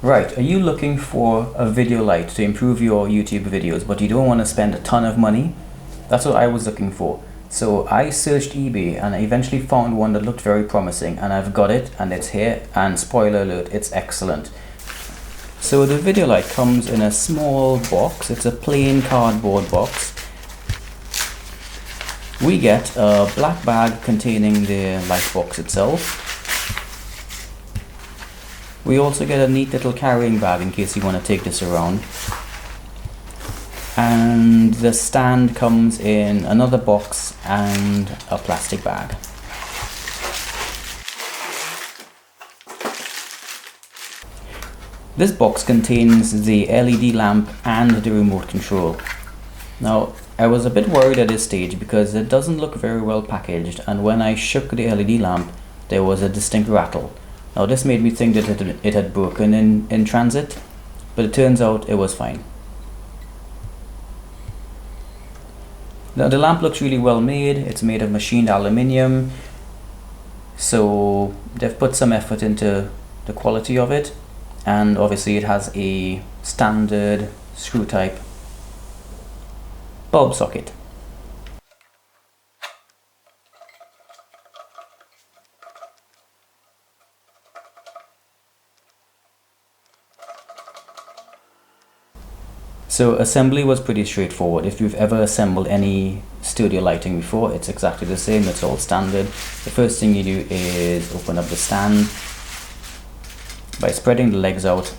Right, are you looking for a video light to improve your YouTube videos, but you don't want to spend a ton of money? That's what I was looking for. So I searched eBay and I eventually found one that looked very promising, and I've got it and it's here, and spoiler alert, it's excellent. So the video light comes in a small box. It's a plain cardboard box. We get a black bag containing the light box itself. We also get a neat little carrying bag in case you want to take this around. And the stand comes in another box and a plastic bag. This box contains the LED lamp and the remote control. Now, I was a bit worried at this stage because it doesn't look very well packaged, and when I shook the LED lamp, there was a distinct rattle. Now this made me think that it had broken in transit, but it turns out it was fine. Now the lamp looks really well made. It's made of machined aluminium, so they've put some effort into the quality of it, and obviously it has a standard screw type bulb socket. So assembly was pretty straightforward. If you've ever assembled any studio lighting before, it's exactly the same. It's all standard. The first thing you do is open up the stand by spreading the legs out.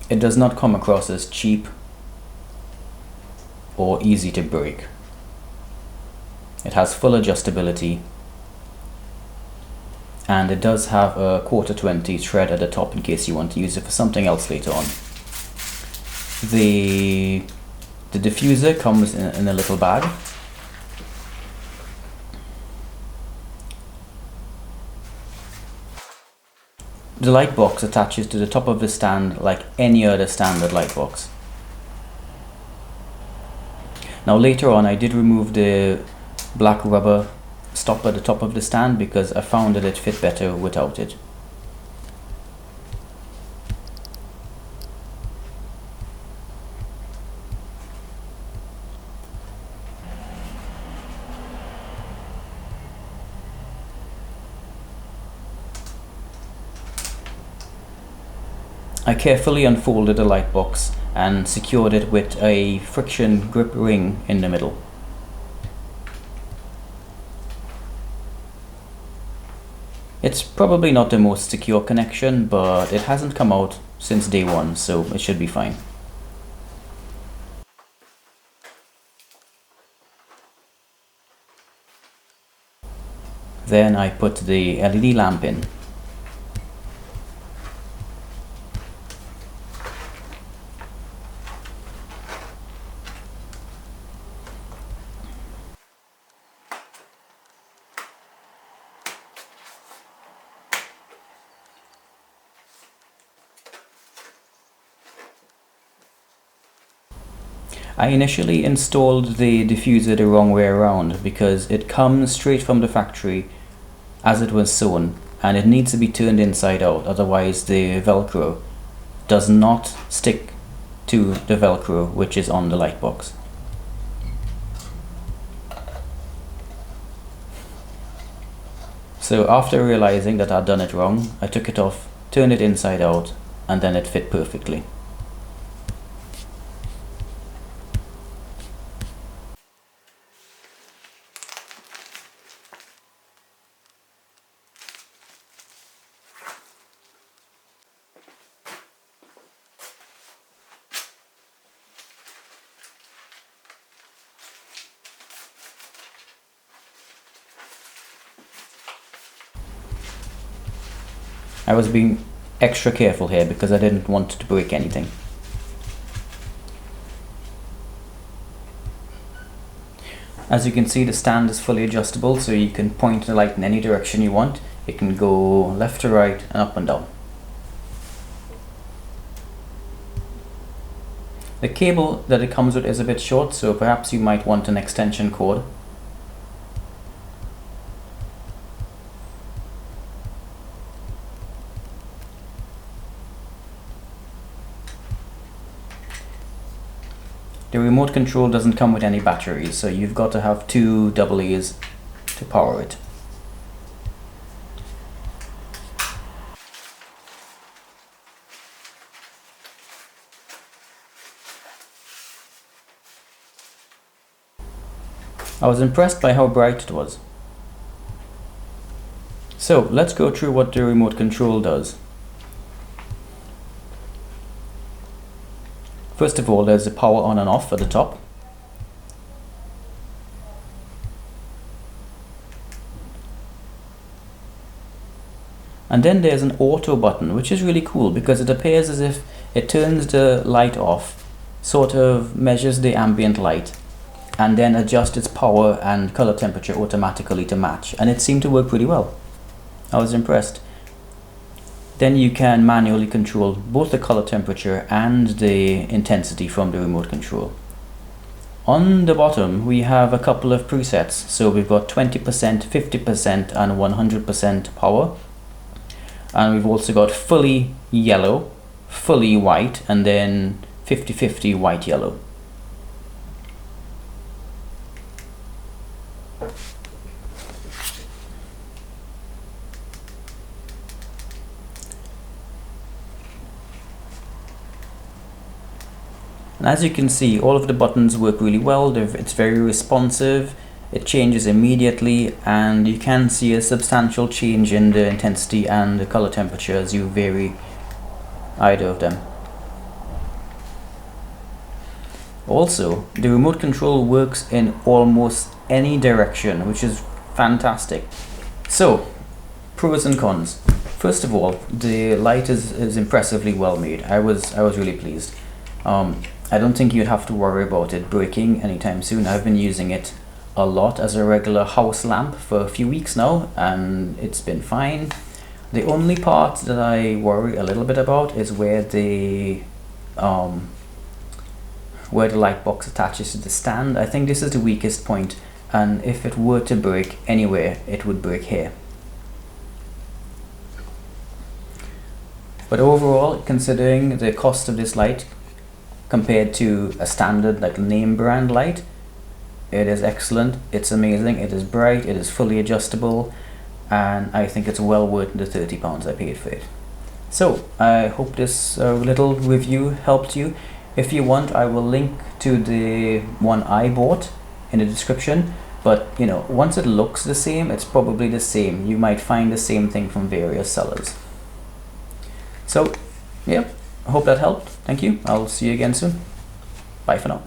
It does not come across as cheap or easy to break. It has full adjustability, and it does have a 1/4-20 thread at the top in case you want to use it for something else later on. The diffuser comes in a little bag. The light box attaches to the top of the stand like any other standard light box. Now later on I did remove the black rubber stop at the top of the stand because I found that it fit better without it. I carefully unfolded the light box and secured it with a friction grip ring in the middle. It's probably not the most secure connection, but it hasn't come out since day one, so it should be fine. Then I put the LED lamp in. I initially installed the diffuser the wrong way around because it comes straight from the factory as it was sewn, and it needs to be turned inside out, otherwise the Velcro does not stick to the Velcro which is on the light box. So after realizing that I'd done it wrong, I took it off, turned it inside out, and then it fit perfectly. I was being extra careful here because I didn't want to break anything. As you can see, the stand is fully adjustable, so you can point the light in any direction you want. It can go left to right and up and down. The cable that it comes with is a bit short, so perhaps you might want an extension cord. The remote control doesn't come with any batteries, so you've got to have two AA's to power it. I was impressed by how bright it was. So let's go through what the remote control does. First of all, there's the power on and off at the top. And then there's an auto button, which is really cool because it appears as if it turns the light off, sort of measures the ambient light, and then adjusts its power and color temperature automatically to match. And it seemed to work pretty well. I was impressed. Then you can manually control both the color temperature and the intensity from the remote control. On the bottom we have a couple of presets. So we've got 20%, 50% and 100% power. And we've also got fully yellow, fully white, and then 50-50 white yellow. And as you can see, all of the buttons work really well. It's very responsive, it changes immediately, and you can see a substantial change in the intensity and the color temperature as you vary either of them. Also, the remote control works in almost any direction, which is fantastic. So, pros and cons. First of all, the light is impressively well made. I was really pleased. I don't think you'd have to worry about it breaking anytime soon. I've been using it a lot as a regular house lamp for a few weeks now, and it's been fine. The only part that I worry a little bit about is where the light box attaches to the stand. I think this is the weakest point, and if it were to break anywhere, it would break here. But overall, considering the cost of this light compared to a standard like name brand light, it is excellent, it's amazing, it is bright, it is fully adjustable, and I think it's well worth the £30 I paid for it. So I hope this little review helped you. If you want, I will link to the one I bought in the description, but you know, once it looks the same, it's probably the same. You might find the same thing from various sellers. So yeah, I hope that helped. Thank you. I'll see you again soon. Bye for now.